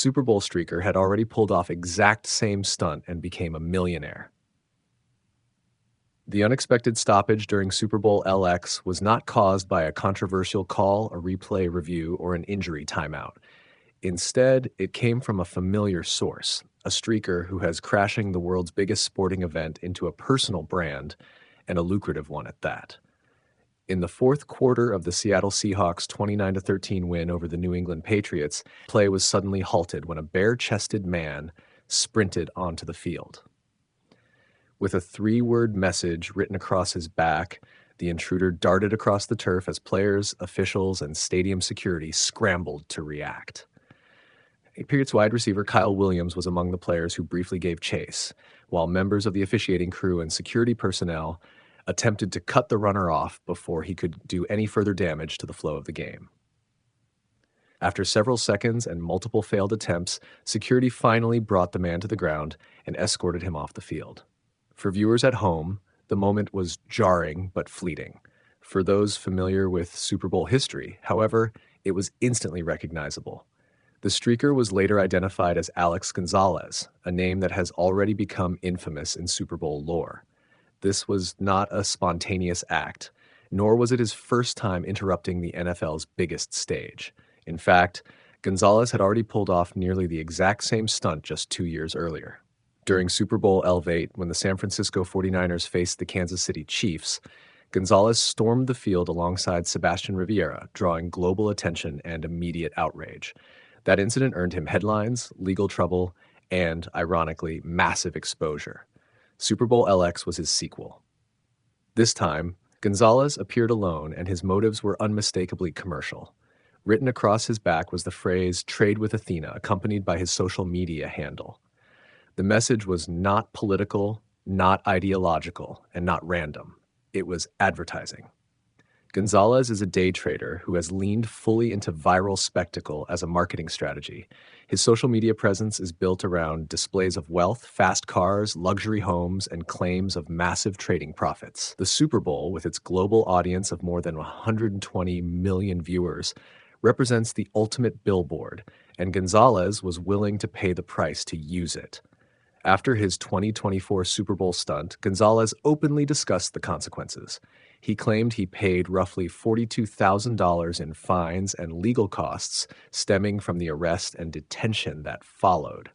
Super Bowl streaker had already pulled off exact same stunt and became a millionaire. The unexpected stoppage during Super Bowl LX was not caused by a controversial call, a replay review, or an injury timeout. Instead, it came from a familiar source, a streaker who has crashing the world's biggest sporting event into a personal brand, and a lucrative one at that. In the fourth quarter of the Seattle Seahawks' 29-13 win over the New England Patriots, play was suddenly halted when a bare-chested man sprinted onto the field. With a three-word message written across his back, the intruder darted across the turf as players, officials, and stadium security scrambled to react. Patriots wide receiver Kyle Williams was among the players who briefly gave chase, while members of the officiating crew and security personnel attempted to cut the runner off before he could do any further damage to the flow of the game. After several seconds and multiple failed attempts, security finally brought the man to the ground and escorted him off the field. For viewers at home, the moment was jarring but fleeting. For those familiar with Super Bowl history, however, it was instantly recognizable. The streaker was later identified as Alex Gonzalez, a name that has already become infamous in Super Bowl lore. This was not a spontaneous act, nor was it his first time interrupting the NFL's biggest stage. In fact, Gonzalez had already pulled off nearly the exact same stunt just 2 years earlier. During Super Bowl LVIII, when the San Francisco 49ers faced the Kansas City Chiefs, Gonzalez stormed the field alongside Sebastian Rivera, drawing global attention and immediate outrage. That incident earned him headlines, legal trouble, and, ironically, massive exposure. Super Bowl LX was his sequel. This time, Gonzalez appeared alone, and his motives were unmistakably commercial. Written across his back was the phrase, "Trade with Athena," accompanied by his social media handle. The message was not political, not ideological, and not random. It was advertising. Gonzalez is a day trader who has leaned fully into viral spectacle as a marketing strategy. His social media presence is built around displays of wealth, fast cars, luxury homes, and claims of massive trading profits. The Super Bowl, with its global audience of more than 120 million viewers, represents the ultimate billboard, and Gonzalez was willing to pay the price to use it. After his 2024 Super Bowl stunt, Gonzalez openly discussed the consequences. He claimed he paid roughly $42,000 in fines and legal costs stemming from the arrest and detention that followed.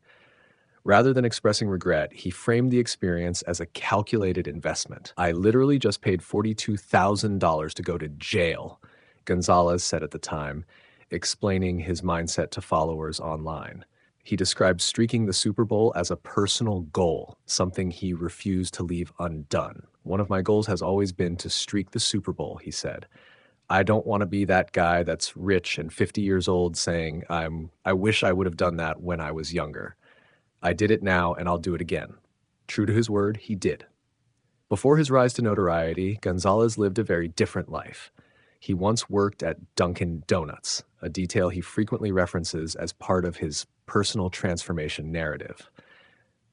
Rather than expressing regret, he framed the experience as a calculated investment. "I literally just paid $42,000 to go to jail," Gonzalez said at the time, explaining his mindset to followers online. He described streaking the Super Bowl as a personal goal, something he refused to leave undone. "One of my goals has always been to streak the Super Bowl," he said. "I don't want to be that guy that's rich and 50 years old saying, I wish I would have done that when I was younger. I did it now and I'll do it again." True to his word, he did. Before his rise to notoriety, Gonzalez lived a very different life. He once worked at Dunkin' Donuts, a detail he frequently references as part of his personal transformation narrative.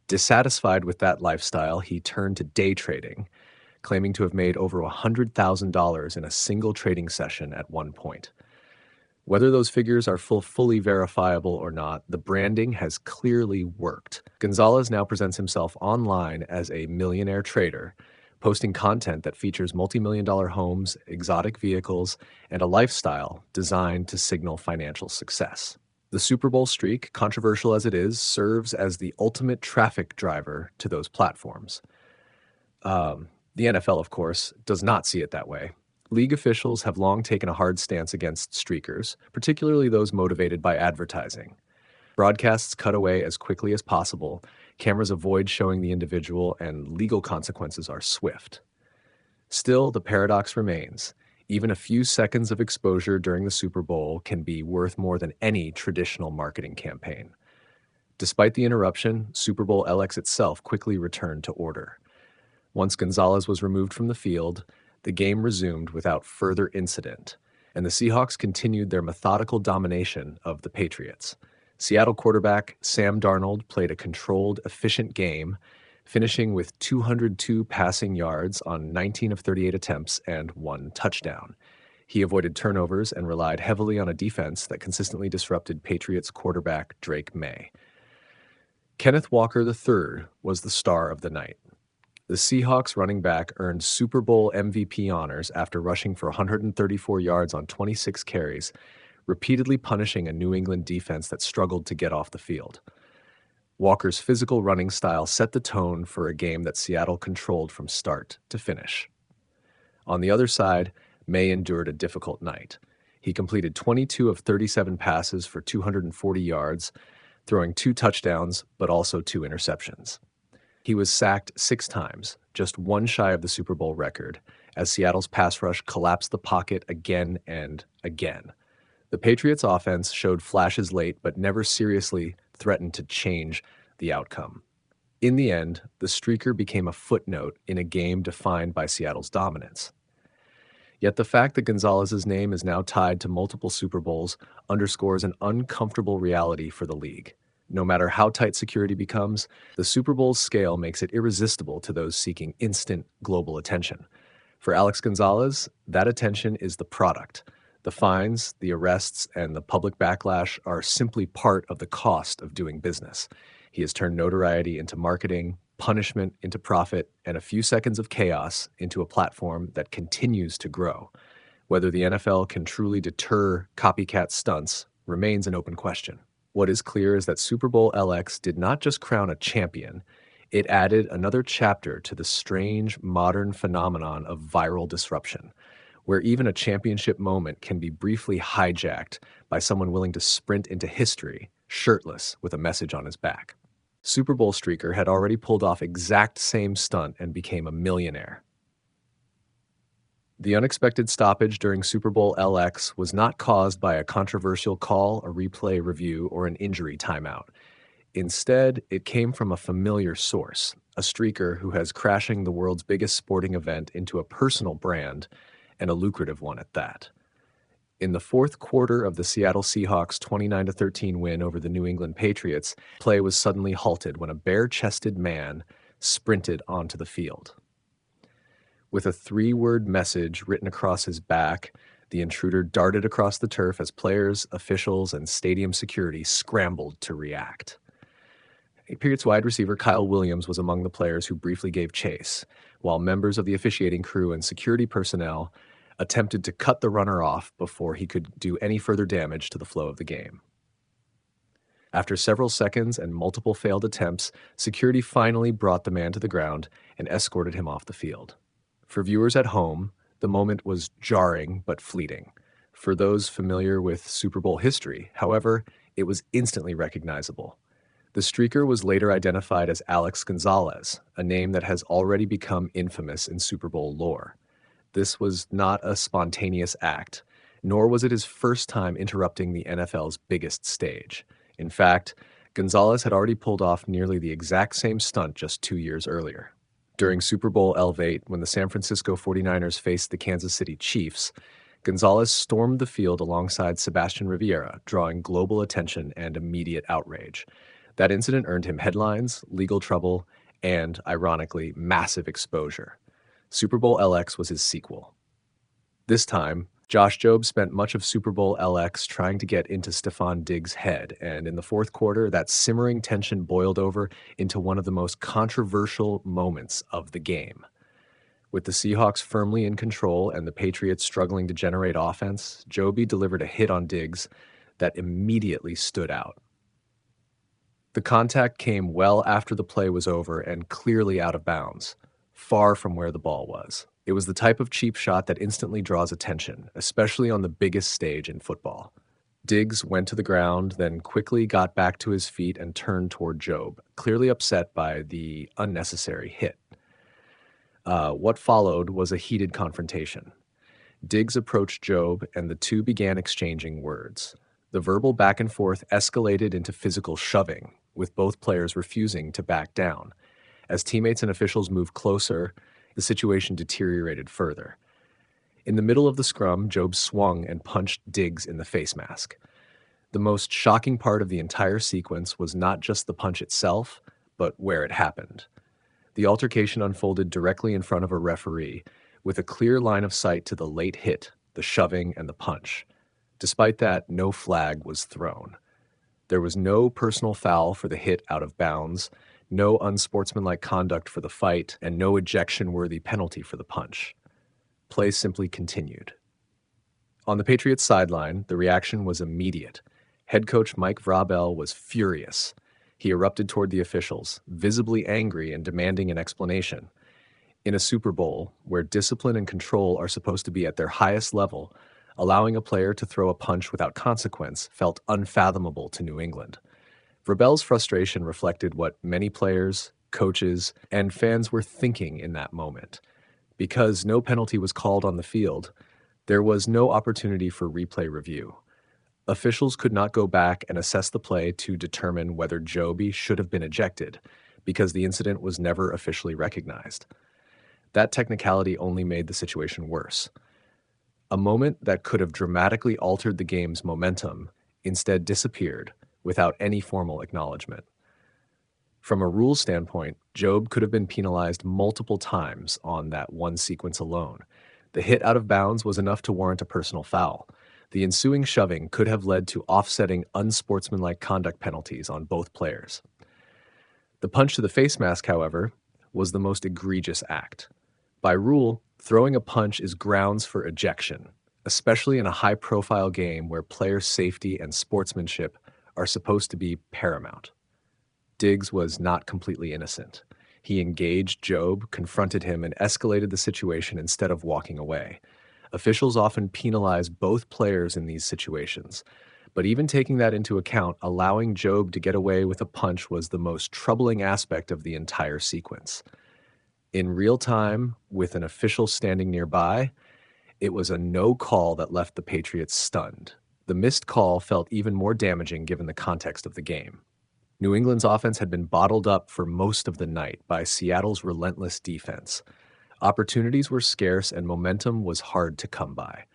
Dissatisfied with that lifestyle, he turned to day trading, claiming to have made over $100,000 in a single trading session at one point. Whether those figures are fully verifiable or not, the branding has clearly worked. Gonzalez now presents himself online as a millionaire trader, posting content that features multi-million-dollar homes, exotic vehicles, and a lifestyle designed to signal financial success. The Super Bowl streak, controversial as it is, serves as the ultimate traffic driver to those platforms. The NFL, of course, does not see it that way. League officials have long taken a hard stance against streakers, particularly those motivated by advertising. Broadcasts cut away as quickly as possible, cameras avoid showing the individual, and legal consequences are swift. Still, the paradox remains. Even a few seconds of exposure during the Super Bowl can be worth more than any traditional marketing campaign. Despite the interruption, Super Bowl LX itself quickly returned to order. Once Gonzalez was removed from the field, the game resumed without further incident, and the Seahawks continued their methodical domination of the Patriots. Seattle quarterback Sam Darnold played a controlled, efficient game, finishing with 202 passing yards on 19 of 38 attempts and 1 touchdown. He avoided turnovers and relied heavily on a defense that consistently disrupted Patriots quarterback Drake May. Kenneth Walker III was the star of the night. The Seahawks running back earned Super Bowl MVP honors after rushing for 134 yards on 26 carries, repeatedly punishing a New England defense that struggled to get off the field. Walker's physical running style set the tone for a game that Seattle controlled from start to finish. On the other side, May endured a difficult night. He completed 22 of 37 passes for 240 yards, throwing 2 touchdowns but also 2 interceptions. He was sacked 6 times, just one shy of the Super Bowl record, as Seattle's pass rush collapsed the pocket again and again. The Patriots' offense showed flashes late but never seriously threatened to change the outcome. In the end, the streaker became a footnote in a game defined by Seattle's dominance. Yet the fact that Gonzalez's name is now tied to multiple Super Bowls underscores an uncomfortable reality for the league. No matter how tight security becomes, the Super Bowl's scale makes it irresistible to those seeking instant global attention. For Alex Gonzalez, that attention is the product. The fines, the arrests, and the public backlash are simply part of the cost of doing business. He has turned notoriety into marketing, punishment into profit, and a few seconds of chaos into a platform that continues to grow. Whether the NFL can truly deter copycat stunts remains an open question. What is clear is that Super Bowl LX did not just crown a champion, it added another chapter to the strange modern phenomenon of viral disruption, where even a championship moment can be briefly hijacked by someone willing to sprint into history, shirtless, with a message on his back. Super Bowl streaker had already pulled off exact same stunt and became a millionaire. The unexpected stoppage during Super Bowl LX was not caused by a controversial call, a replay review, or an injury timeout. Instead, it came from a familiar source, a streaker who has crashing the world's biggest sporting event into a personal brand, and a lucrative one at that. In the fourth quarter of the Seattle Seahawks' 29-13 win over the New England Patriots, play was suddenly halted when a bare-chested man sprinted onto the field. With a 3-word message written across his back, the intruder darted across the turf as players, officials, and stadium security scrambled to react. Patriots wide receiver Kyle Williams was among the players who briefly gave chase, while members of the officiating crew and security personnel attempted to cut the runner off before he could do any further damage to the flow of the game. After several seconds and multiple failed attempts, security finally brought the man to the ground and escorted him off the field. For viewers at home, the moment was jarring but fleeting. For those familiar with Super Bowl history, however, it was instantly recognizable. The streaker was later identified as Alex Gonzalez, a name that has already become infamous in Super Bowl lore. This was not a spontaneous act, nor was it his first time interrupting the NFL's biggest stage. In fact, Gonzalez had already pulled off nearly the exact same stunt just 2 years earlier. During Super Bowl LVIII, when the San Francisco 49ers faced the Kansas City Chiefs, Gonzalez stormed the field alongside Sebastian Rivera, drawing global attention and immediate outrage. That incident earned him headlines, legal trouble, and, ironically, massive exposure. Super Bowl LX was his sequel. This time, Josh Jobe spent much of Super Bowl LX trying to get into Stefon Diggs' head, and in the fourth quarter, that simmering tension boiled over into one of the most controversial moments of the game. With the Seahawks firmly in control and the Patriots struggling to generate offense, Jobe delivered a hit on Diggs that immediately stood out. The contact came well after the play was over and clearly out of bounds, far from where the ball was. It was the type of cheap shot that instantly draws attention, especially on the biggest stage in football. Diggs went to the ground, then quickly got back to his feet and turned toward Jobe, clearly upset by the unnecessary hit. What followed was a heated confrontation. Diggs approached Jobe, and the two began exchanging words. The verbal back and forth escalated into physical shoving, with both players refusing to back down. As teammates and officials moved closer, the situation deteriorated further. In the middle of the scrum, Jobe swung and punched Diggs in the face mask. The most shocking part of the entire sequence was not just the punch itself, but where it happened. The altercation unfolded directly in front of a referee, with a clear line of sight to the late hit, the shoving, and the punch. Despite that, no flag was thrown. There was no personal foul for the hit out of bounds, no unsportsmanlike conduct for the fight, and no ejection-worthy penalty for the punch. Play simply continued. On the Patriots sideline, the reaction was immediate. Head coach Mike Vrabel was furious. He erupted toward the officials, visibly angry and demanding an explanation. In a Super Bowl, where discipline and control are supposed to be at their highest level, allowing a player to throw a punch without consequence felt unfathomable to New England. Vrabel's frustration reflected what many players, coaches, and fans were thinking in that moment. Because no penalty was called on the field, there was no opportunity for replay review. Officials could not go back and assess the play to determine whether Joby should have been ejected, because the incident was never officially recognized. That technicality only made the situation worse. A moment that could have dramatically altered the game's momentum instead disappeared without any formal acknowledgement. From a rules standpoint, Job could have been penalized multiple times on that one sequence alone. The hit out of bounds was enough to warrant a personal foul. The ensuing shoving could have led to offsetting unsportsmanlike conduct penalties on both players. The punch to the face mask, however, was the most egregious act. By rule, throwing a punch is grounds for ejection, especially in a high-profile game where player safety and sportsmanship are supposed to be paramount. Diggs was not completely innocent. He engaged Job, confronted him, and escalated the situation instead of walking away. Officials often penalize both players in these situations, but even taking that into account, allowing Job to get away with a punch was the most troubling aspect of the entire sequence. In real time, with an official standing nearby, it was a no call that left the Patriots stunned. The missed call felt even more damaging given the context of the game. New England's offense had been bottled up for most of the night by Seattle's relentless defense. Opportunities were scarce and momentum was hard to come by.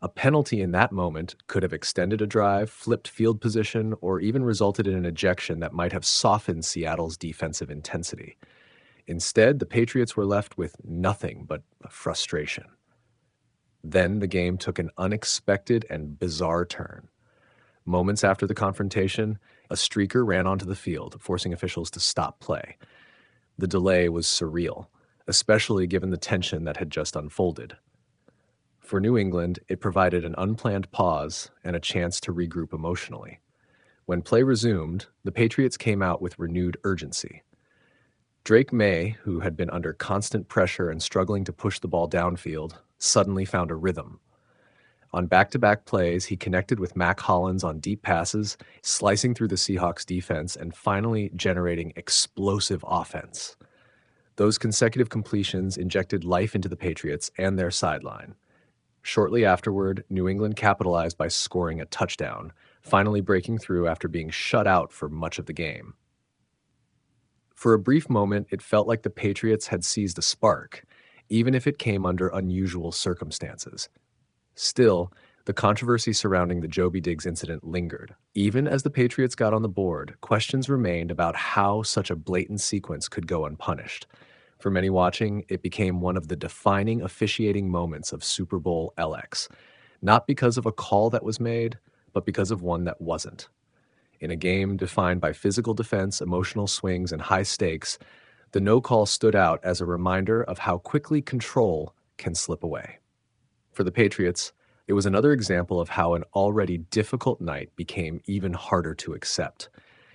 A penalty in that moment could have extended a drive, flipped field position, or even resulted in an ejection that might have softened Seattle's defensive intensity. Instead, the Patriots were left with nothing but frustration. Then the game took an unexpected and bizarre turn. Moments after the confrontation, a streaker ran onto the field, forcing officials to stop play. The delay was surreal, especially given the tension that had just unfolded. For New England, it provided an unplanned pause and a chance to regroup emotionally. When play resumed, the Patriots came out with renewed urgency. Drake May, who had been under constant pressure and struggling to push the ball downfield, suddenly found a rhythm. On back-to-back plays, he connected with Mac Hollins on deep passes, slicing through the Seahawks defense and finally generating explosive offense. Those consecutive completions injected life into the Patriots and their sideline. Shortly afterward, New England capitalized by scoring a touchdown, finally breaking through after being shut out for much of the game. For a brief moment, it felt like the Patriots had seized a spark, even if it came under unusual circumstances. Still, the controversy surrounding the Joby Diggs incident lingered. Even as the Patriots got on the board, questions remained about how such a blatant sequence could go unpunished. For many watching, it became one of the defining officiating moments of Super Bowl LX, not because of a call that was made, but because of one that wasn't. In a game defined by physical defense, emotional swings, and high stakes, the no call stood out as a reminder of how quickly control can slip away. For the Patriots, it was another example of how an already difficult night became even harder to accept.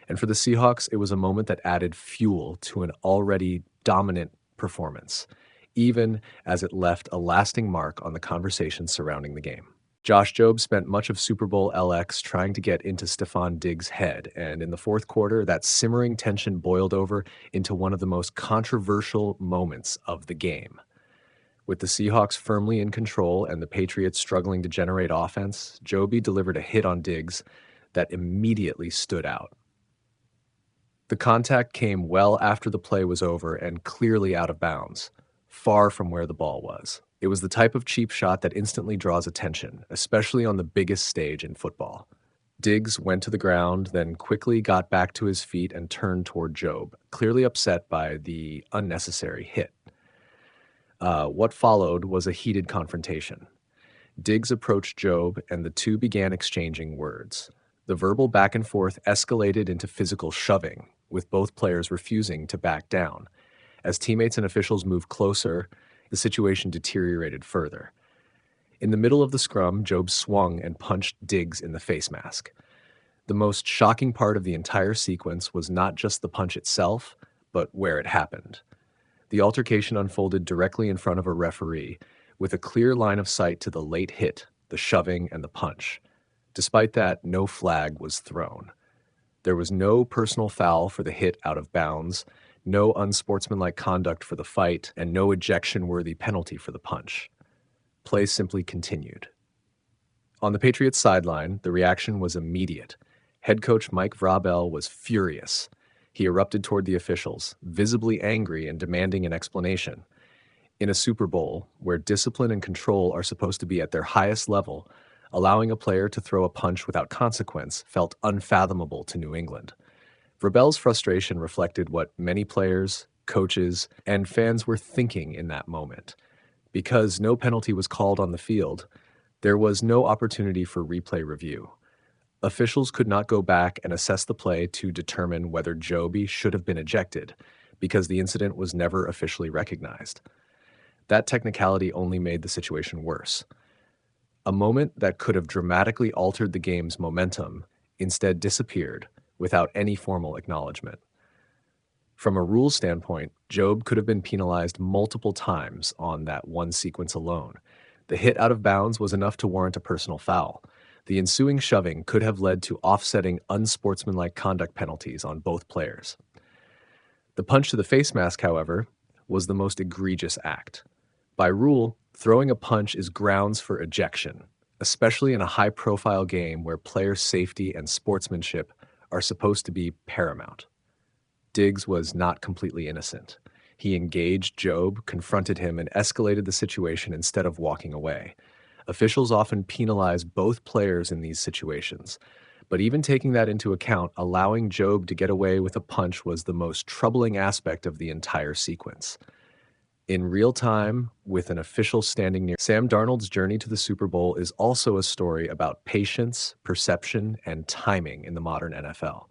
And for the Seahawks, it was a moment that added fuel to an already dominant performance, even as it left a lasting mark on the conversation surrounding the game. Josh Jobe spent much of Super Bowl LX trying to get into Stefon Diggs' head, and in the fourth quarter, that simmering tension boiled over into one of the most controversial moments of the game. With the Seahawks firmly in control and the Patriots struggling to generate offense, Joby delivered a hit on Diggs that immediately stood out. The contact came well after the play was over and clearly out of bounds, far from where the ball was. It was the type of cheap shot that instantly draws attention, especially on the biggest stage in football. Diggs went to the ground, then quickly got back to his feet and turned toward Jobe, clearly upset by the unnecessary hit. What followed was a heated confrontation. Diggs approached Job, and the two began exchanging words. The verbal back and forth escalated into physical shoving, with both players refusing to back down. As teammates and officials moved closer, the situation deteriorated further. In the middle of the scrum, Job swung and punched Diggs in the face mask. The most shocking part of the entire sequence was not just the punch itself, but where it happened. The altercation unfolded directly in front of a referee, with a clear line of sight to the late hit, the shoving, and the punch. Despite that, no flag was thrown. There was no personal foul for the hit out of bounds, no unsportsmanlike conduct for the fight, and no ejection-worthy penalty for the punch. Play simply continued. On the Patriots sideline, the reaction was immediate. Head coach Mike Vrabel was furious. He erupted toward the officials, visibly angry and demanding an explanation. In a Super Bowl, where discipline and control are supposed to be at their highest level, allowing a player to throw a punch without consequence felt unfathomable to New England. Vrabel's frustration reflected what many players, coaches, and fans were thinking in that moment. Because no penalty was called on the field, there was no opportunity for replay review. Officials could not go back and assess the play to determine whether Joby should have been ejected, because the incident was never officially recognized. That technicality only made the situation worse. A moment that could have dramatically altered the game's momentum instead disappeared without any formal acknowledgement. From a rules standpoint, Job could have been penalized multiple times on that one sequence alone. The hit out of bounds was enough to warrant a personal foul. The ensuing shoving could have led to offsetting unsportsmanlike conduct penalties on both players. The punch to the face mask, however, was the most egregious act. By rule, throwing a punch is grounds for ejection, especially in a high-profile game where player safety and sportsmanship are supposed to be paramount. Diggs was not completely innocent. He engaged Job, confronted him, and escalated the situation instead of walking away. Officials often penalize both players in these situations, but even taking that into account, allowing Job to get away with a punch was the most troubling aspect of the entire sequence. In real time, with an official standing near, Sam Darnold's journey to the Super Bowl is also a story about patience, perception, and timing in the modern NFL.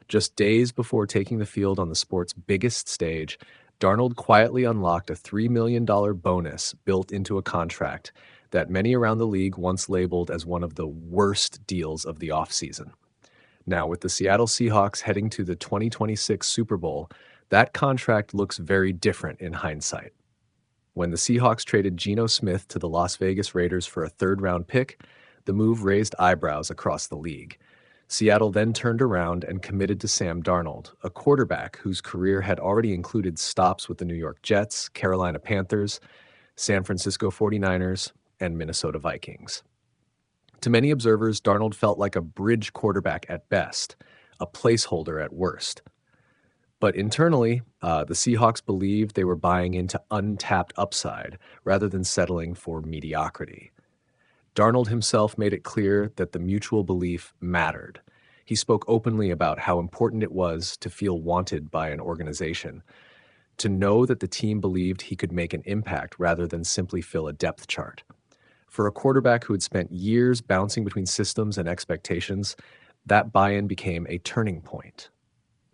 Just days before taking the field on the sport's biggest stage, Darnold quietly unlocked a $3 million bonus built into a contract that many around the league once labeled as one of the worst deals of the offseason. Now, with the Seattle Seahawks heading to the 2026 Super Bowl, that contract looks very different in hindsight. When the Seahawks traded Geno Smith to the Las Vegas Raiders for a third-round pick, the move raised eyebrows across the league. Seattle then turned around and committed to Sam Darnold, a quarterback whose career had already included stops with the New York Jets, Carolina Panthers, San Francisco 49ers, and Minnesota Vikings. To many observers, Darnold felt like a bridge quarterback at best, a placeholder at worst. But internally, the Seahawks believed they were buying into untapped upside rather than settling for mediocrity. Darnold himself made it clear that the mutual belief mattered. He spoke openly about how important it was to feel wanted by an organization, to know that the team believed he could make an impact rather than simply fill a depth chart. For a quarterback who had spent years bouncing between systems and expectations, that buy-in became a turning point.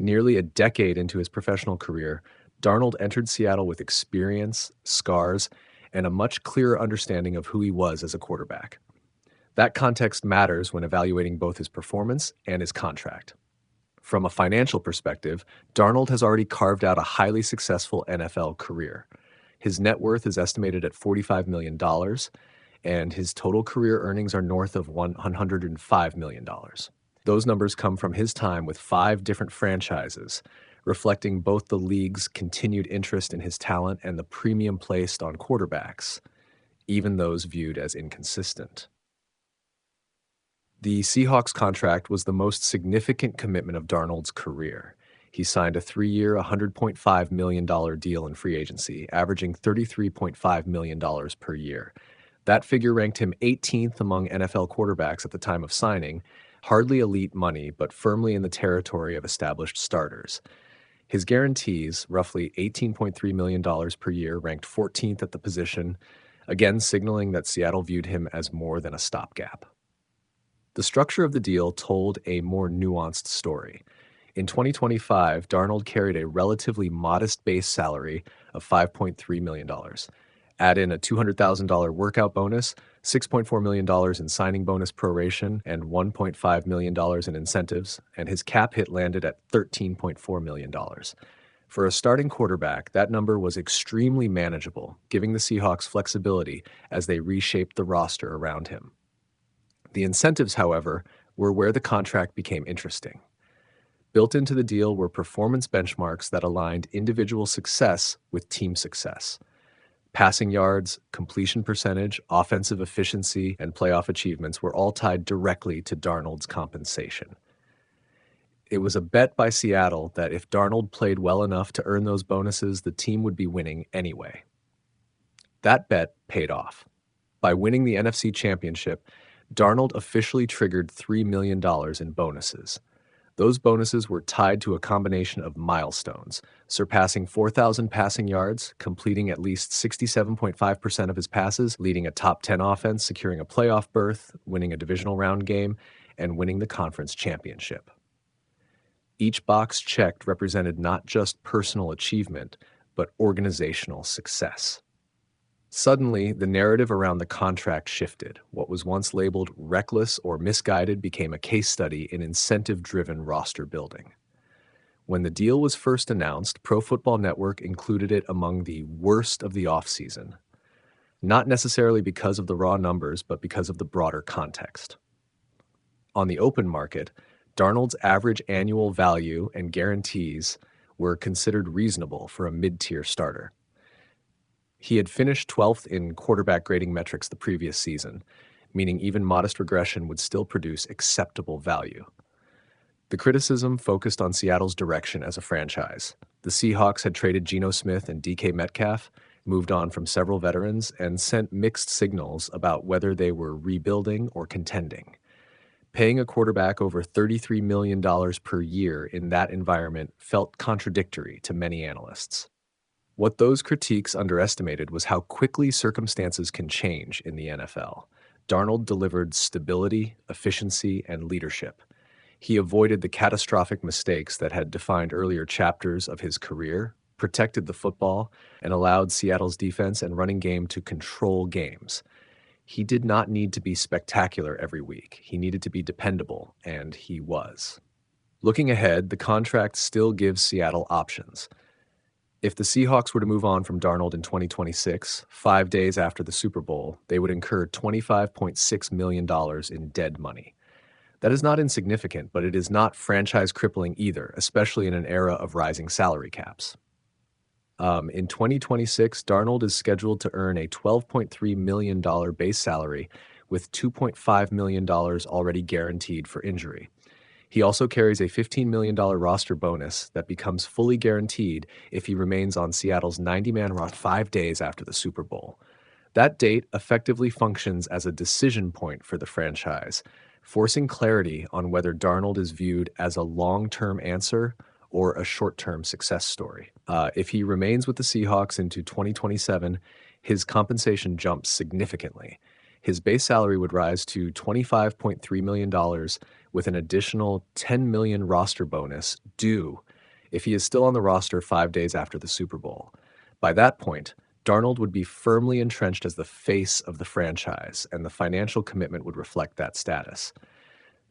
Nearly a decade into his professional career, Darnold entered Seattle with experience, scars, and a much clearer understanding of who he was as a quarterback. That context matters when evaluating both his performance and his contract. From a financial perspective, Darnold has already carved out a highly successful NFL career. His net worth is estimated at $45 million, and his total career earnings are north of $105 million. Those numbers come from his time with 5 different franchises, reflecting both the league's continued interest in his talent and the premium placed on quarterbacks, even those viewed as inconsistent. The Seahawks contract was the most significant commitment of Darnold's career. He signed a 3-year, $100.5 million deal in free agency, averaging $33.5 million per year. That figure ranked him 18th among NFL quarterbacks at the time of signing, hardly elite money, but firmly in the territory of established starters. His guarantees, roughly $18.3 million per year, ranked 14th at the position, again signaling that Seattle viewed him as more than a stopgap. The structure of the deal told a more nuanced story. In 2025, Darnold carried a relatively modest base salary of $5.3 million. Add in a $200,000 workout bonus, $6.4 million in signing bonus proration, and $1.5 million in incentives, and his cap hit landed at $13.4 million. For a starting quarterback, that number was extremely manageable, giving the Seahawks flexibility as they reshaped the roster around him. The incentives, however, were where the contract became interesting. Built into the deal were performance benchmarks that aligned individual success with team success. Passing yards, completion percentage, offensive efficiency, and playoff achievements were all tied directly to Darnold's compensation. It was a bet by Seattle that if Darnold played well enough to earn those bonuses, the team would be winning anyway. That bet paid off. By winning the NFC Championship, Darnold officially triggered $3 million in bonuses. Those bonuses were tied to a combination of milestones, surpassing 4,000 passing yards, completing at least 67.5% of his passes, leading a top 10 offense, securing a playoff berth, winning a divisional round game, and winning the conference championship. Each box checked represented not just personal achievement, but organizational success. Suddenly, the narrative around the contract shifted. What was once labeled reckless or misguided became a case study in incentive-driven roster building. When the deal was first announced, Pro Football Network included it among the worst of the offseason. Not necessarily because of the raw numbers, but because of the broader context. On the open market, Darnold's average annual value and guarantees were considered reasonable for a mid-tier starter. He had finished 12th in quarterback grading metrics the previous season, meaning even modest regression would still produce acceptable value. The criticism focused on Seattle's direction as a franchise. The Seahawks had traded Geno Smith and DK Metcalf, moved on from several veterans, and sent mixed signals about whether they were rebuilding or contending. Paying a quarterback over $33 million per year in that environment felt contradictory to many analysts. What those critiques underestimated was how quickly circumstances can change in the NFL. Darnold delivered stability, efficiency, and leadership. He avoided the catastrophic mistakes that had defined earlier chapters of his career, protected the football, and allowed Seattle's defense and running game to control games. He did not need to be spectacular every week. He needed to be dependable, and he was. Looking ahead, the contract still gives Seattle options. If the Seahawks were to move on from Darnold in 2026, 5 days after the Super Bowl, they would incur $25.6 million in dead money. That is not insignificant, but it is not franchise crippling either, especially in an era of rising salary caps. In 2026, Darnold is scheduled to earn a $12.3 million base salary with $2.5 million already guaranteed for injury. He also carries a $15 million roster bonus that becomes fully guaranteed if he remains on Seattle's 90-man roster 5 days after the Super Bowl. That date effectively functions as a decision point for the franchise, forcing clarity on whether Darnold is viewed as a long-term answer or a short-term success story. If he remains with the Seahawks into 2027, his compensation jumps significantly. His base salary would rise to $25.3 million with an additional $10 million roster bonus due if he is still on the roster 5 days after the Super Bowl. By that point, Darnold would be firmly entrenched as the face of the franchise, and the financial commitment would reflect that status.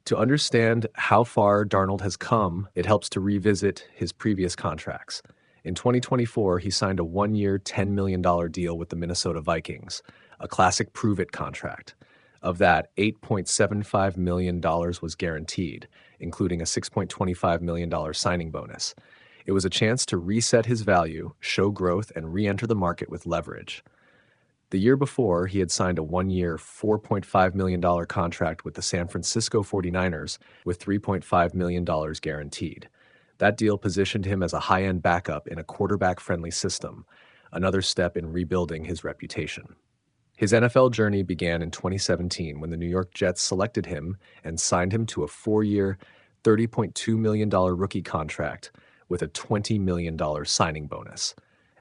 To understand how far Darnold has come, it helps to revisit his previous contracts. In 2024, he signed a 1-year, $10 million deal with the Minnesota Vikings, a classic prove-it contract. Of that, $8.75 million was guaranteed, including a $6.25 million signing bonus. It was a chance to reset his value, show growth, and re-enter the market with leverage. The year before, he had signed a 1-year, $4.5 million contract with the San Francisco 49ers with $3.5 million guaranteed. That deal positioned him as a high-end backup in a quarterback-friendly system, another step in rebuilding his reputation. His NFL journey began in 2017 when the New York Jets selected him and signed him to a 4-year, $30.2 million rookie contract with a $20 million signing bonus.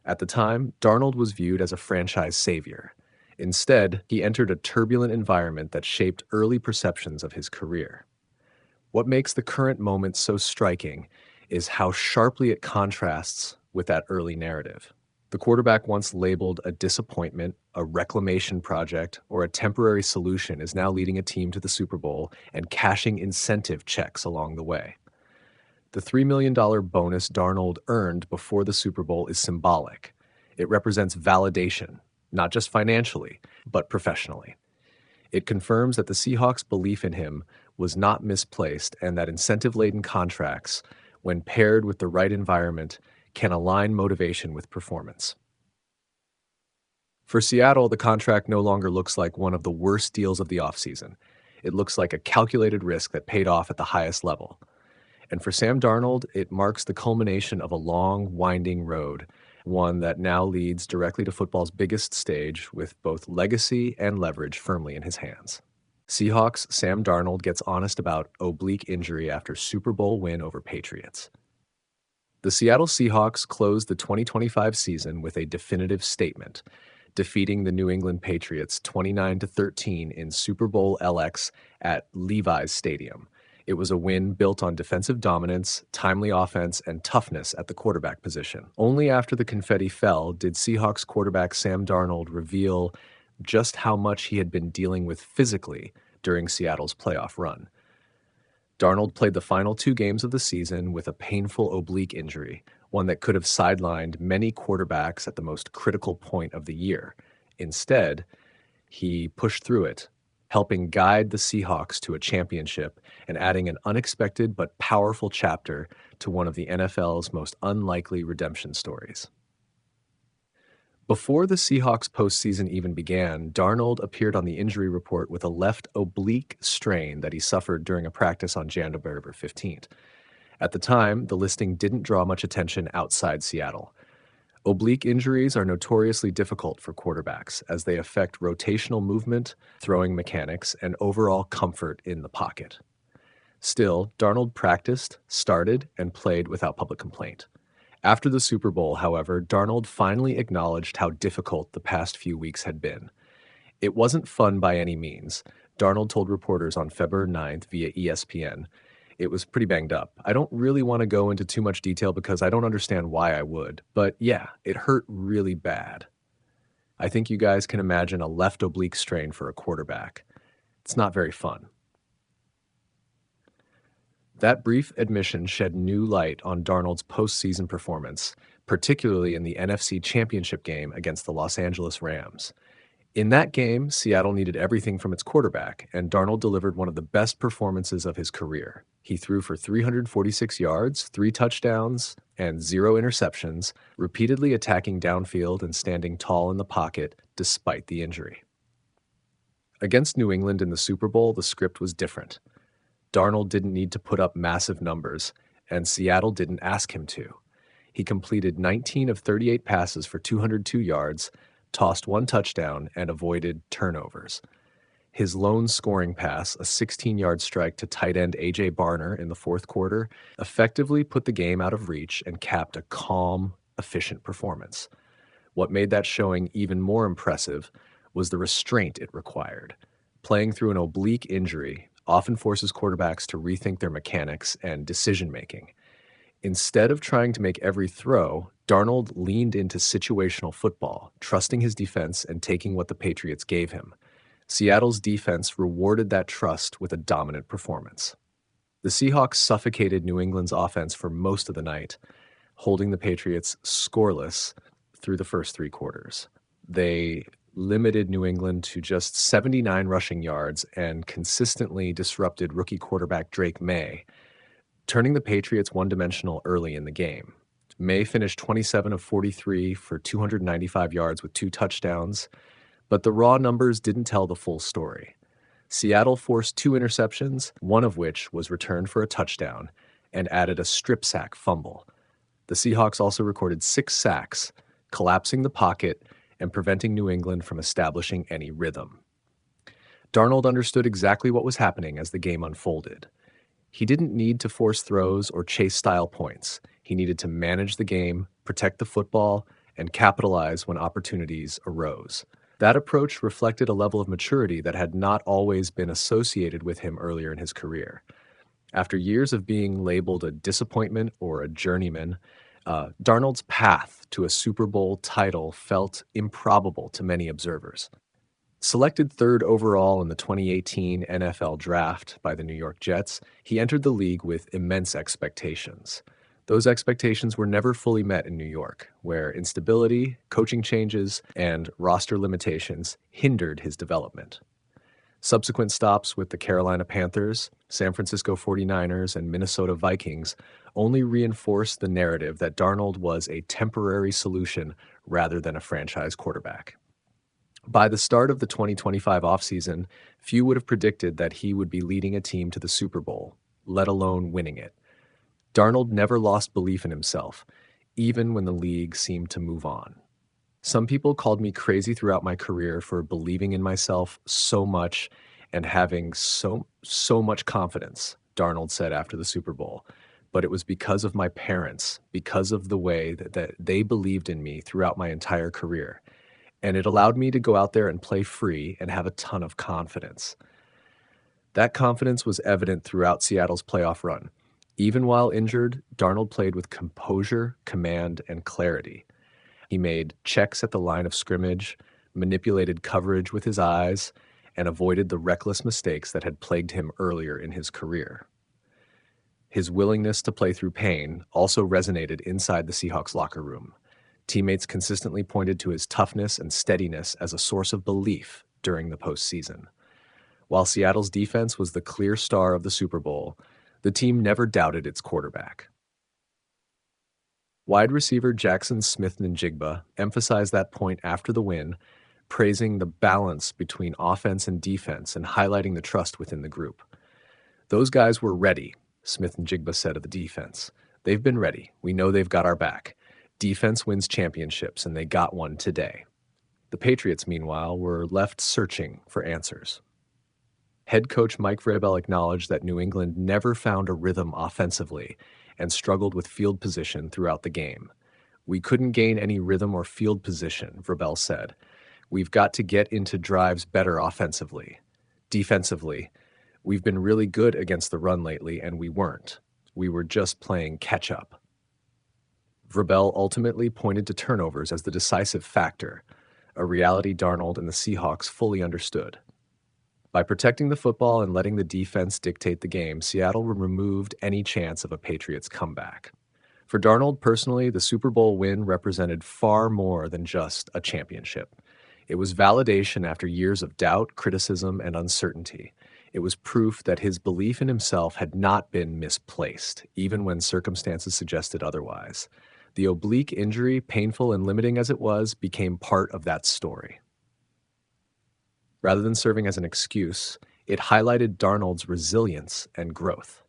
At the time, Darnold was viewed as a franchise savior. Instead, he entered a turbulent environment that shaped early perceptions of his career. What makes the current moment so striking is how sharply it contrasts with that early narrative. The quarterback once labeled a disappointment, a reclamation project, or a temporary solution is now leading a team to the Super Bowl and cashing incentive checks along the way. The $3 million bonus Darnold earned before the Super Bowl is symbolic. It represents validation, not just financially, but professionally. It confirms that the Seahawks' belief in him was not misplaced and that incentive-laden contracts, when paired with the right environment, can align motivation with performance. For Seattle, the contract no longer looks like one of the worst deals of the offseason. It looks like a calculated risk that paid off at the highest level. And for Sam Darnold, it marks the culmination of a long, winding road, one that now leads directly to football's biggest stage with both legacy and leverage firmly in his hands. Seahawks Sam Darnold gets honest about oblique injury after Super Bowl win over Patriots. The Seattle Seahawks closed the 2025 season with a definitive statement, defeating the New England Patriots 29-13 in Super Bowl LX at Levi's Stadium. It was a win built on defensive dominance, timely offense, and toughness at the quarterback position. Only after the confetti fell did Seahawks quarterback Sam Darnold reveal just how much he had been dealing with physically during Seattle's playoff run. Darnold played the final 2 games of the season with a painful oblique injury, one that could have sidelined many quarterbacks at the most critical point of the year. Instead, he pushed through it, helping guide the Seahawks to a championship and adding an unexpected but powerful chapter to one of the NFL's most unlikely redemption stories. Before the Seahawks postseason even began, Darnold appeared on the injury report with a left oblique strain that he suffered during a practice on January 15th. At the time, the listing didn't draw much attention outside Seattle. Oblique injuries are notoriously difficult for quarterbacks as they affect rotational movement, throwing mechanics, and overall comfort in the pocket. Still, Darnold practiced, started, and played without public complaint. After the Super Bowl, however, Darnold finally acknowledged how difficult the past few weeks had been. It wasn't fun by any means, Darnold told reporters on February 9th via ESPN. It was pretty banged up. I don't really want to go into too much detail because I don't understand why I would, but yeah, it hurt really bad. I think you guys can imagine a left oblique strain for a quarterback. It's not very fun. That brief admission shed new light on Darnold's postseason performance, particularly in the NFC Championship game against the Los Angeles Rams. In that game, Seattle needed everything from its quarterback, and Darnold delivered one of the best performances of his career. He threw for 346 yards, 3 touchdowns, and 0 interceptions, repeatedly attacking downfield and standing tall in the pocket despite the injury. Against New England in the Super Bowl, the script was different. Darnold didn't need to put up massive numbers, and Seattle didn't ask him to. He completed 19 of 38 passes for 202 yards, tossed 1 touchdown, and avoided turnovers. His lone scoring pass, a 16-yard strike to tight end A.J. Barner in the 4th quarter, effectively put the game out of reach and capped a calm, efficient performance. What made that showing even more impressive was the restraint it required. Playing through an oblique injury often forces quarterbacks to rethink their mechanics and decision-making. Instead of trying to make every throw, Darnold leaned into situational football, trusting his defense and taking what the Patriots gave him. Seattle's defense rewarded that trust with a dominant performance. The Seahawks suffocated New England's offense for most of the night, holding the Patriots scoreless through the first 3 quarters. They limited New England to just 79 rushing yards and consistently disrupted rookie quarterback Drake May, turning the Patriots one-dimensional early in the game. May finished 27 of 43 for 295 yards with 2 touchdowns, but the raw numbers didn't tell the full story. Seattle forced 2 interceptions, one of which was returned for a touchdown, and added a strip sack fumble. The Seahawks also recorded 6 sacks, collapsing the pocket and preventing New England from establishing any rhythm. Darnold understood exactly what was happening as the game unfolded. He didn't need to force throws or chase style points. He needed to manage the game, protect the football, and capitalize when opportunities arose. That approach reflected a level of maturity that had not always been associated with him earlier in his career. After years of being labeled a disappointment or a journeyman, Darnold's path to a Super Bowl title felt improbable to many observers. Selected third overall in the 2018 NFL Draft by the New York Jets, he entered the league with immense expectations. Those expectations were never fully met in New York, where instability, coaching changes, and roster limitations hindered his development. Subsequent stops with the Carolina Panthers, San Francisco 49ers, and Minnesota Vikings only reinforced the narrative that Darnold was a temporary solution rather than a franchise quarterback. By the start of the 2025 offseason, few would have predicted that he would be leading a team to the Super Bowl, let alone winning it. Darnold never lost belief in himself, even when the league seemed to move on. Some people called me crazy throughout my career for believing in myself so much and having so much confidence, Darnold said after the Super Bowl. But it was because of my parents, because of the way that they believed in me throughout my entire career. And it allowed me to go out there and play free and have a ton of confidence. That confidence was evident throughout Seattle's playoff run. Even while injured, Darnold played with composure, command, and clarity. He made checks at the line of scrimmage, manipulated coverage with his eyes, and avoided the reckless mistakes that had plagued him earlier in his career. His willingness to play through pain also resonated inside the Seahawks locker room. Teammates consistently pointed to his toughness and steadiness as a source of belief during the postseason. While Seattle's defense was the clear star of the Super Bowl, the team never doubted its quarterback. Wide receiver Jackson Smith-Njigba emphasized that point after the win, praising the balance between offense and defense and highlighting the trust within the group. "Those guys were ready," Smith-Njigba said of the defense. "They've been ready. We know they've got our back. Defense wins championships, and they got one today." The Patriots, meanwhile, were left searching for answers. Head coach Mike Vrabel acknowledged that New England never found a rhythm offensively and struggled with field position throughout the game. "We couldn't gain any rhythm or field position," Vrabel said. "We've got to get into drives better offensively. Defensively, we've been really good against the run lately, and we weren't. We were just playing catch-up." Vrabel ultimately pointed to turnovers as the decisive factor, a reality Darnold and the Seahawks fully understood. By protecting the football and letting the defense dictate the game, Seattle removed any chance of a Patriots comeback. For Darnold personally, the Super Bowl win represented far more than just a championship. It was validation after years of doubt, criticism, and uncertainty. It was proof that his belief in himself had not been misplaced, even when circumstances suggested otherwise. The oblique injury, painful and limiting as it was, became part of that story. Rather than serving as an excuse, it highlighted Darnold's resilience and growth.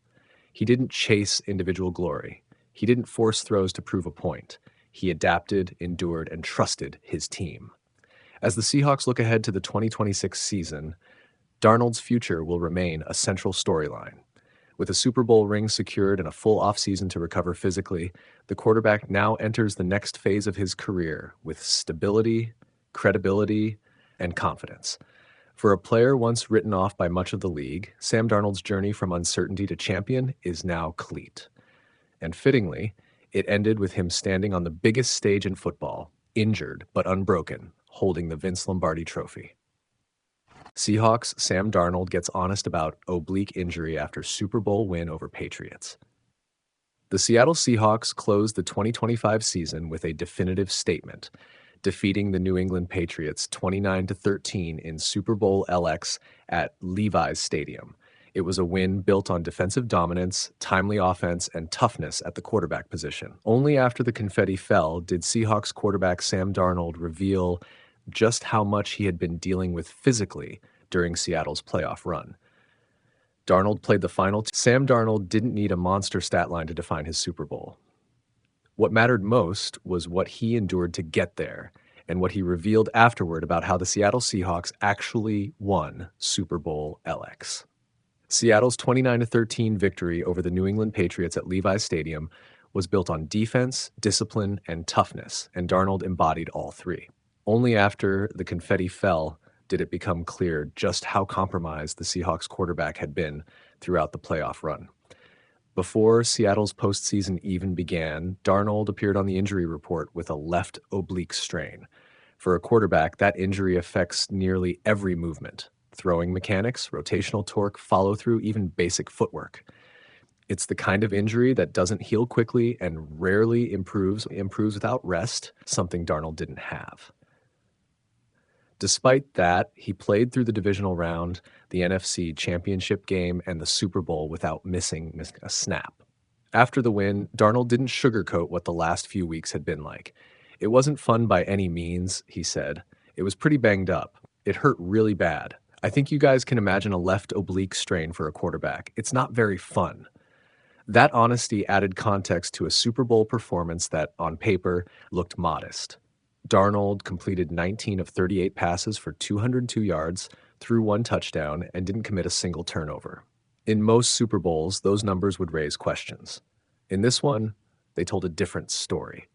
He didn't chase individual glory. He didn't force throws to prove a point. He adapted, endured, and trusted his team. As the Seahawks look ahead to the 2026 season, Darnold's future will remain a central storyline. With a Super Bowl ring secured and a full offseason to recover physically, the quarterback now enters the next phase of his career with stability, credibility, and confidence. For a player once written off by much of the league, Sam Darnold's journey from uncertainty to champion is now complete. And fittingly, it ended with him standing on the biggest stage in football, injured but unbroken, holding the Vince Lombardi Trophy. Seahawks Sam Darnold gets honest about oblique injury after Super Bowl win over Patriots. The Seattle Seahawks closed the 2025 season with a definitive statement, defeating the New England Patriots 29-13 in Super Bowl LX at Levi's Stadium. It was a win built on defensive dominance, timely offense, and toughness at the quarterback position. Only after the confetti fell did Seahawks quarterback Sam Darnold reveal just how much he had been dealing with physically during Seattle's playoff run. Darnold played the final. Sam Darnold didn't need a monster stat line to define his Super Bowl. What mattered most was what he endured to get there, and what he revealed afterward about how the Seattle Seahawks actually won Super Bowl LX. Seattle's 29-13 victory over the New England Patriots at Levi's Stadium was built on defense, discipline, and toughness, and Darnold embodied all three. Only after the confetti fell did it become clear just how compromised the Seahawks quarterback had been throughout the playoff run. Before Seattle's postseason even began, Darnold appeared on the injury report with a left oblique strain. For a quarterback, that injury affects nearly every movement: throwing mechanics, rotational torque, follow through, even basic footwork. It's the kind of injury that doesn't heal quickly and rarely improves without rest, something Darnold didn't have. Despite that, he played through the divisional round, the NFC Championship game, and the Super Bowl without missing a snap. After the win, Darnold didn't sugarcoat what the last few weeks had been like. "It wasn't fun by any means," he said. "It was pretty banged up. It hurt really bad. I think you guys can imagine a left oblique strain for a quarterback. It's not very fun." That honesty added context to a Super Bowl performance that, on paper, looked modest. Darnold completed 19 of 38 passes for 202 yards, threw one touchdown, and didn't commit a single turnover. In most Super Bowls, those numbers would raise questions. In this one, they told a different story.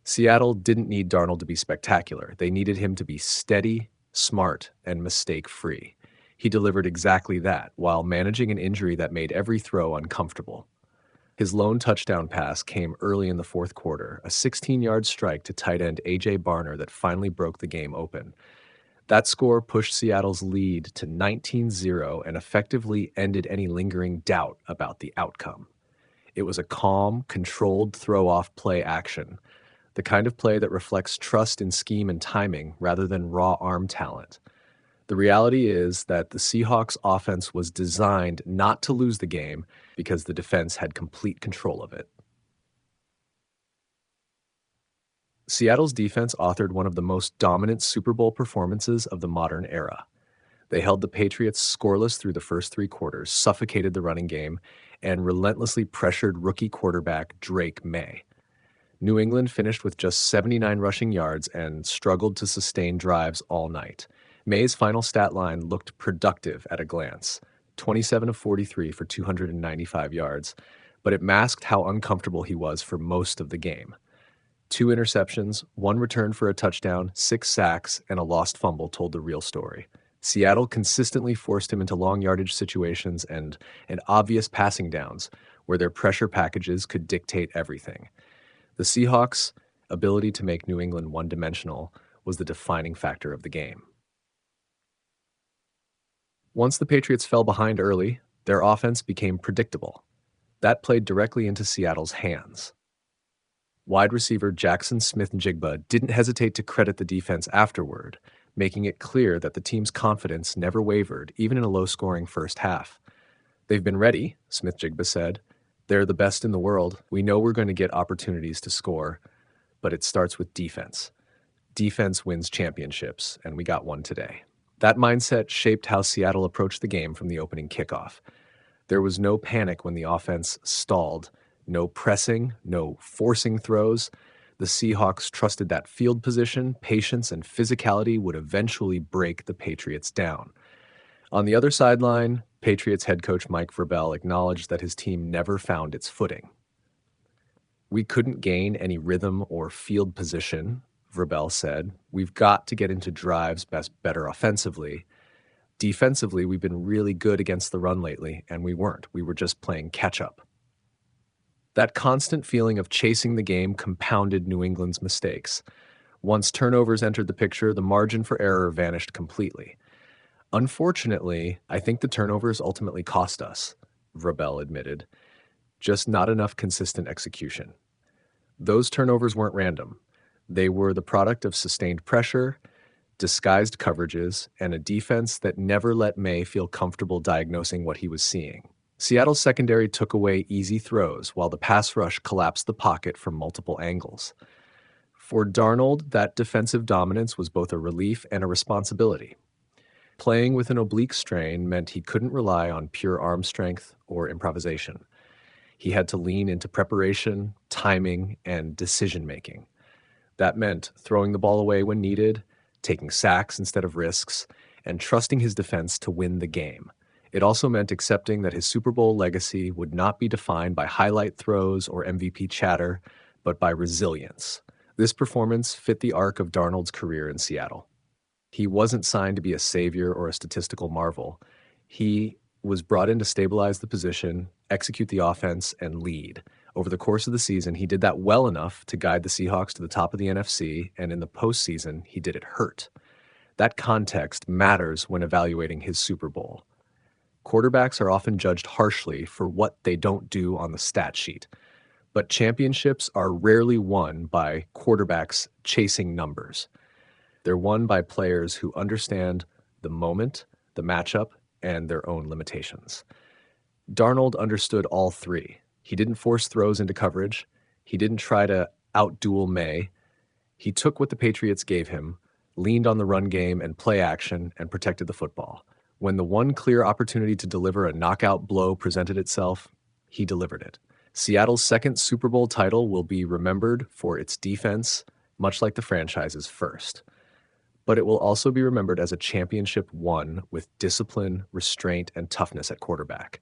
Seattle didn't need Darnold to be spectacular. They needed him to be steady, smart, and mistake-free. He delivered exactly that, while managing an injury that made every throw uncomfortable. His lone touchdown pass came early in the fourth quarter, a 16-yard strike to tight end A.J. Barner that finally broke the game open. That score pushed Seattle's lead to 19-0 and effectively ended any lingering doubt about the outcome. It was a calm, controlled throw-off play action, the kind of play that reflects trust in scheme and timing rather than raw arm talent. The reality is that the Seahawks offense was designed not to lose the game because the defense had complete control of it. Seattle's defense authored one of the most dominant Super Bowl performances of the modern era. They held the Patriots scoreless through the first three quarters, suffocated the running game, and relentlessly pressured rookie quarterback Drake May. New England finished with just 79 rushing yards and struggled to sustain drives all night. May's final stat line looked productive at a glance, 27 of 43 for 295 yards, but it masked how uncomfortable he was for most of the game. 2 interceptions, 1 return for a touchdown, 6 sacks, and a lost fumble told the real story. Seattle consistently forced him into long yardage situations and obvious passing downs, where their pressure packages could dictate everything. The Seahawks' ability to make New England one-dimensional was the defining factor of the game. Once the Patriots fell behind early, their offense became predictable. That played directly into Seattle's hands. Wide receiver Jackson Smith-Njigba didn't hesitate to credit the defense afterward, making it clear that the team's confidence never wavered, even in a low-scoring first half. "They've been ready," Smith-Njigba said. "They're the best in the world. We know we're going to get opportunities to score, but it starts with defense. Defense wins championships, and we got one today." That mindset shaped how Seattle approached the game from the opening kickoff. There was no panic when the offense stalled, no pressing, no forcing throws. The Seahawks trusted that field position, patience, and physicality would eventually break the Patriots down. On the other sideline, Patriots head coach Mike Vrabel acknowledged that his team never found its footing. "We couldn't gain any rhythm or field position," Vrabel said. "We've got to get into drives better offensively. Defensively, we've been really good against the run lately, and we weren't. We were just playing catch-up." That constant feeling of chasing the game compounded New England's mistakes. Once turnovers entered the picture, the margin for error vanished completely. "Unfortunately, I think the turnovers ultimately cost us," Vrabel admitted. "Just not enough consistent execution." Those turnovers weren't random. They were the product of sustained pressure, disguised coverages, and a defense that never let May feel comfortable diagnosing what he was seeing. Seattle's secondary took away easy throws, while the pass rush collapsed the pocket from multiple angles. For Darnold, that defensive dominance was both a relief and a responsibility. Playing with an oblique strain meant he couldn't rely on pure arm strength or improvisation. He had to lean into preparation, timing, and decision-making. That meant throwing the ball away when needed, taking sacks instead of risks, and trusting his defense to win the game. It also meant accepting that his Super Bowl legacy would not be defined by highlight throws or MVP chatter, but by resilience. This performance fit the arc of Darnold's career in Seattle. He wasn't signed to be a savior or a statistical marvel. He was brought in to stabilize the position, execute the offense, and lead. Over the course of the season, he did that well enough to guide the Seahawks to the top of the NFC, and in the postseason, he did it hurt. That context matters when evaluating his Super Bowl. Quarterbacks are often judged harshly for what they don't do on the stat sheet, but championships are rarely won by quarterbacks chasing numbers. They're won by players who understand the moment, the matchup, and their own limitations. Darnold understood all three. He didn't force throws into coverage. He didn't try to outduel May. He took what the Patriots gave him, leaned on the run game and play action, and protected the football. When the one clear opportunity to deliver a knockout blow presented itself, he delivered it. Seattle's second Super Bowl title will be remembered for its defense, much like the franchise's first. But it will also be remembered as a championship won with discipline, restraint, and toughness at quarterback.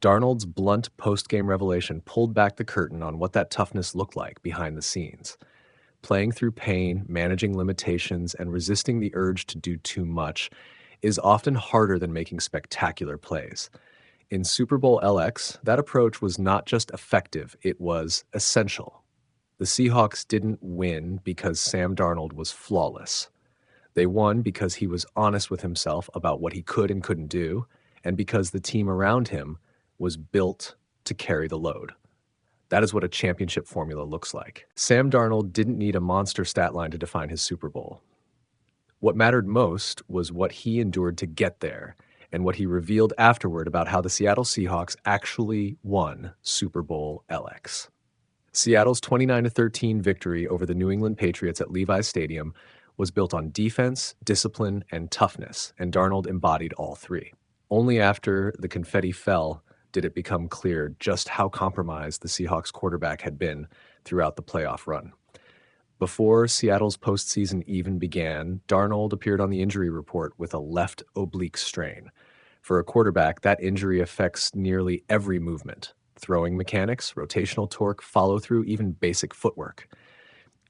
Darnold's blunt post-game revelation pulled back the curtain on what that toughness looked like behind the scenes. Playing through pain, managing limitations, and resisting the urge to do too much is often harder than making spectacular plays. In Super Bowl LX, that approach was not just effective, it was essential. The Seahawks didn't win because Sam Darnold was flawless. They won because he was honest with himself about what he could and couldn't do, and because the team around him was built to carry the load. That is what a championship formula looks like. Sam Darnold didn't need a monster stat line to define his Super Bowl. What mattered most was what he endured to get there, and what he revealed afterward about how the Seattle Seahawks actually won Super Bowl LX. Seattle's 29-13 victory over the New England Patriots at Levi's Stadium was built on defense, discipline, and toughness, and Darnold embodied all three. Only after the confetti fell did it become clear just how compromised the Seahawks quarterback had been throughout the playoff run. Before Seattle's postseason even began, Darnold appeared on the injury report with a left oblique strain. For a quarterback, that injury affects nearly every movement: throwing mechanics, rotational torque, follow-through, even basic footwork.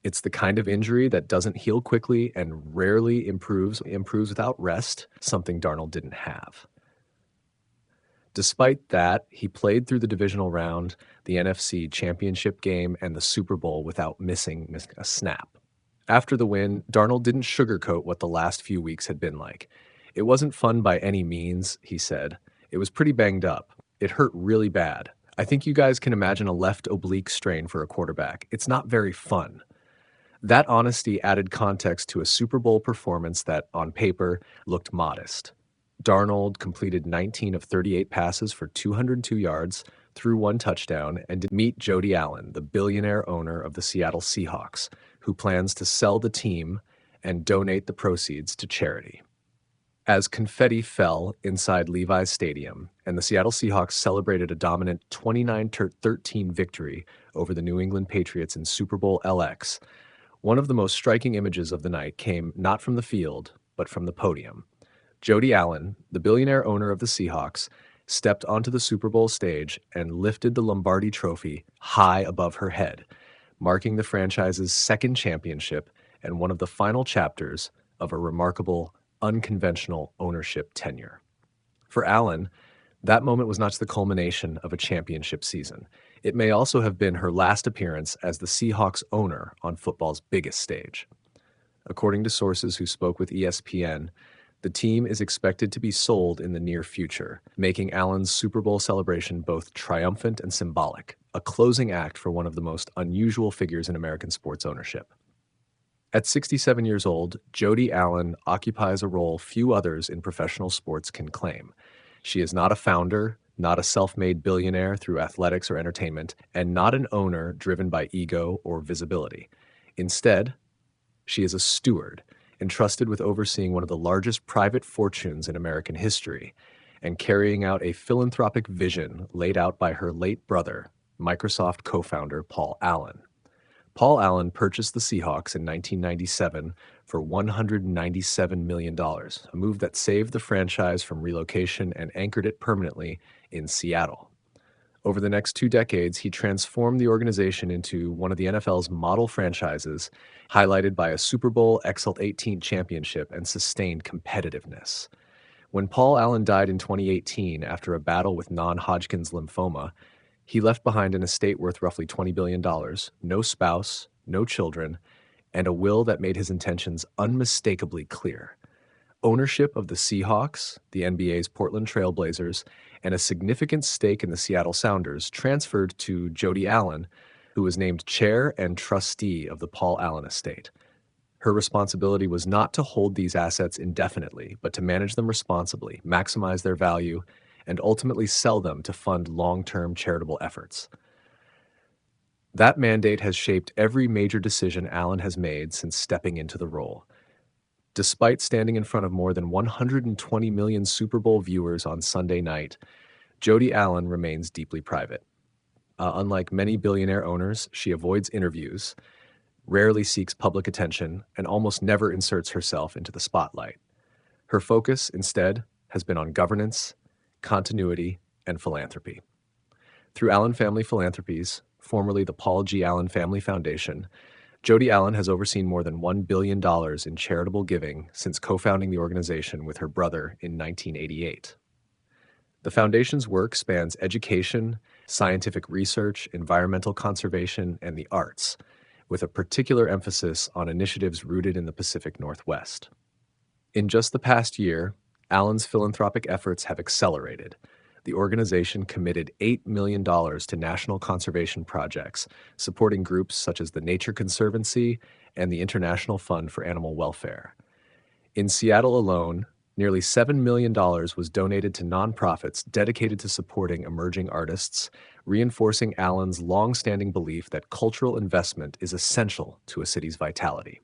It's the kind of injury that doesn't heal quickly and rarely improves without rest, something Darnold didn't have. Despite that, he played through the divisional round, the NFC Championship game, and the Super Bowl without missing a snap. After the win, Darnold didn't sugarcoat what the last few weeks had been like. "It wasn't fun by any means," he said. "It was pretty banged up. It hurt really bad. I think you guys can imagine a left oblique strain for a quarterback. It's not very fun." That honesty added context to a Super Bowl performance that, on paper, looked modest. Darnold completed 19 of 38 passes for 202 yards, threw one touchdown, and did meet Jody Allen, the billionaire owner of the Seattle Seahawks, who plans to sell the team and donate the proceeds to charity. As confetti fell inside Levi's Stadium and the Seattle Seahawks celebrated a dominant 29-13 victory over the New England Patriots in Super Bowl LX, one of the most striking images of the night came not from the field, but from the podium. Jody Allen, the billionaire owner of the Seahawks, stepped onto the Super Bowl stage and lifted the Lombardi Trophy high above her head, marking the franchise's second championship and one of the final chapters of a remarkable, unconventional ownership tenure. For Allen, that moment was not just the culmination of a championship season. It may also have been her last appearance as the Seahawks owner on football's biggest stage. According to sources who spoke with ESPN, the team is expected to be sold in the near future, making Allen's Super Bowl celebration both triumphant and symbolic, a closing act for one of the most unusual figures in American sports ownership. At 67 years old, Jody Allen occupies a role few others in professional sports can claim. She is not a founder, not a self-made billionaire through athletics or entertainment, and not an owner driven by ego or visibility. Instead, she is a steward, entrusted with overseeing one of the largest private fortunes in American history and carrying out a philanthropic vision laid out by her late brother, Microsoft co-founder Paul Allen. Paul Allen purchased the Seahawks in 1997 for $197 million, a move that saved the franchise from relocation and anchored it permanently in Seattle. Over the next 2 decades, he transformed the organization into one of the NFL's model franchises, highlighted by a Super Bowl XL18 championship and sustained competitiveness. When Paul Allen died in 2018 after a battle with non-Hodgkin's lymphoma, he left behind an estate worth roughly $20 billion, no spouse, no children, and a will that made his intentions unmistakably clear. Ownership of the Seahawks, the NBA's Portland Trail Blazers, and a significant stake in the Seattle Sounders transferred to Jody Allen, who was named chair and trustee of the Paul Allen estate. Her responsibility was not to hold these assets indefinitely, but to manage them responsibly, maximize their value, and ultimately sell them to fund long-term charitable efforts. That mandate has shaped every major decision Allen has made since stepping into the role. Despite standing in front of more than 120 million Super Bowl viewers on Sunday night, Jody Allen remains deeply private. Unlike many billionaire owners, she avoids interviews, rarely seeks public attention, and almost never inserts herself into the spotlight. Her focus, instead, has been on governance, continuity, and philanthropy. Through Allen Family Philanthropies, formerly the Paul G. Allen Family Foundation, Jody Allen has overseen more than $1 billion in charitable giving since co-founding the organization with her brother in 1988. The foundation's work spans education, scientific research, environmental conservation, and the arts, with a particular emphasis on initiatives rooted in the Pacific Northwest. In just the past year, Allen's philanthropic efforts have accelerated. The organization committed $8 million to national conservation projects, supporting groups such as the Nature Conservancy and the International Fund for Animal Welfare. In Seattle alone, nearly $7 million was donated to nonprofits dedicated to supporting emerging artists, reinforcing Allen's long-standing belief that cultural investment is essential to a city's vitality.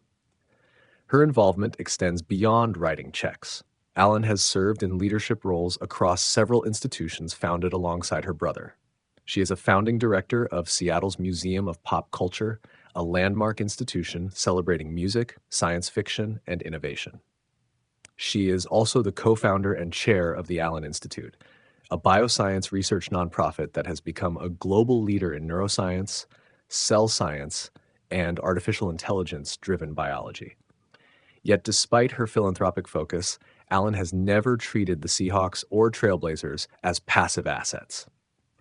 Her involvement extends beyond writing checks. Allen has served in leadership roles across several institutions founded alongside her brother. She is a founding director of Seattle's Museum of Pop Culture, a landmark institution celebrating music, science fiction, and innovation. She is also the co-founder and chair of the Allen Institute, a bioscience research nonprofit that has become a global leader in neuroscience, cell science, and artificial intelligence-driven biology. Yet despite her philanthropic focus, Allen has never treated the Seahawks or Trailblazers as passive assets.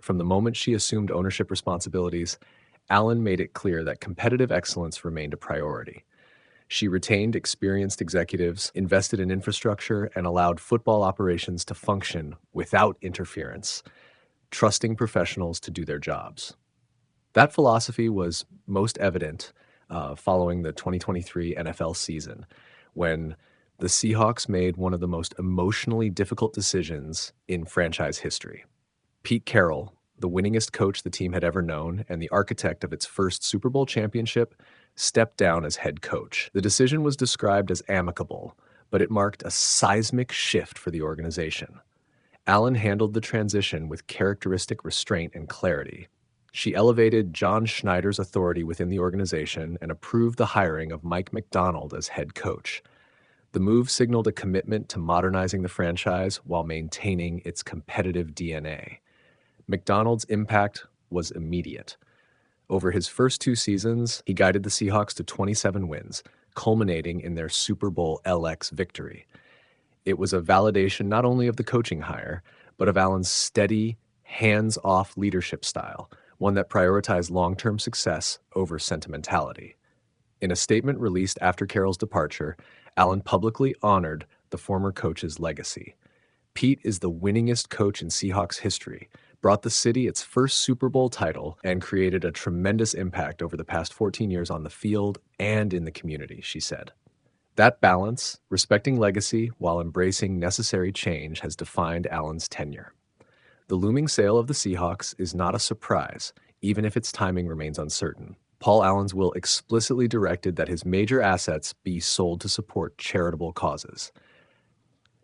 From the moment she assumed ownership responsibilities, Allen made it clear that competitive excellence remained a priority. She retained experienced executives, invested in infrastructure, and allowed football operations to function without interference, trusting professionals to do their jobs. That philosophy was most evident following the 2023 NFL season, when the Seahawks made one of the most emotionally difficult decisions in franchise history. Pete Carroll, the winningest coach the team had ever known and the architect of its first Super Bowl championship, stepped down as head coach. The decision was described as amicable, but it marked a seismic shift for the organization. Allen handled the transition with characteristic restraint and clarity. She elevated John Schneider's authority within the organization and approved the hiring of Mike Macdonald as head coach. The move signaled a commitment to modernizing the franchise while maintaining its competitive DNA. Macdonald's impact was immediate. Over his first 2 seasons, he guided the Seahawks to 27 wins, culminating in their Super Bowl LX victory. It was a validation not only of the coaching hire, but of Allen's steady, hands-off leadership style, one that prioritized long-term success over sentimentality. In a statement released after Carroll's departure, Allen publicly honored the former coach's legacy. Pete is the winningest coach in Seahawks history, brought the city its first Super Bowl title, and created a tremendous impact over the past 14 years on the field and in the community, she said. That balance, respecting legacy while embracing necessary change, has defined Allen's tenure. The looming sale of the Seahawks is not a surprise, even if its timing remains uncertain. Paul Allen's will explicitly directed that his major assets be sold to support charitable causes.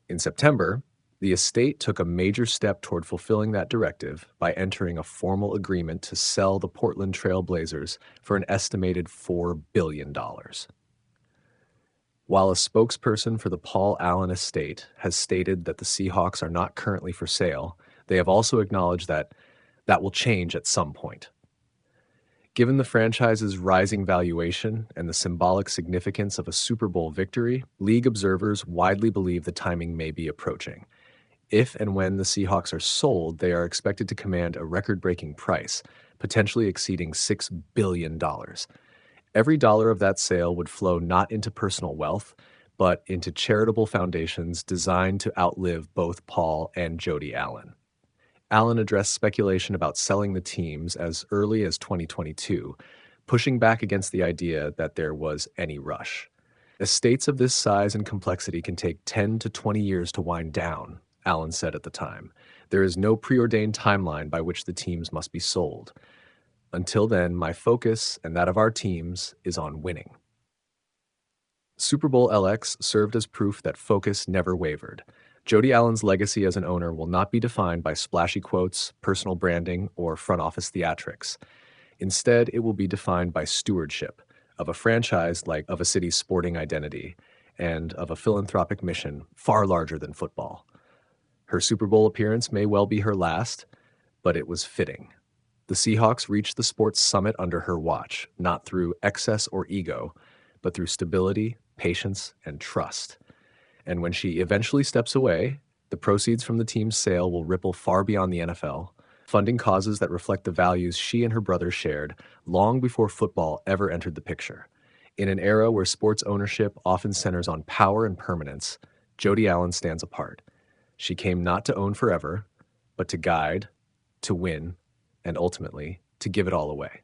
In September, the estate took a major step toward fulfilling that directive by entering a formal agreement to sell the Portland Trail Blazers for an estimated $4 billion. While a spokesperson for the Paul Allen estate has stated that the Seahawks are not currently for sale, they have also acknowledged that That will change at some point. Given the franchise's rising valuation and the symbolic significance of a Super Bowl victory, league observers widely believe the timing may be approaching. If and when the Seahawks are sold, they are expected to command a record-breaking price, potentially exceeding $6 billion. Every dollar of that sale would flow not into personal wealth, but into charitable foundations designed to outlive both Paul and Jody Allen. Allen addressed speculation about selling the teams as early as 2022, pushing back against the idea that there was any rush. Estates of this size and complexity can take 10 to 20 years to wind down, Allen said at the time. There is no preordained timeline by which the teams must be sold. Until then, my focus and that of our teams is on winning. Super Bowl LX served as proof that focus never wavered. Jody Allen's legacy as an owner will not be defined by splashy quotes, personal branding, or front office theatrics. Instead, it will be defined by stewardship of a franchise like of a city's sporting identity and of a philanthropic mission far larger than football. Her Super Bowl appearance may well be her last, but it was fitting. The Seahawks reached the sports summit under her watch, not through excess or ego, but through stability, patience, and trust. And when she eventually steps away, the proceeds from the team's sale will ripple far beyond the NFL, funding causes that reflect the values she and her brother shared long before football ever entered the picture. In an era where sports ownership often centers on power and permanence, Jody Allen stands apart. She came not to own forever, but to guide, to win, and ultimately to give it all away.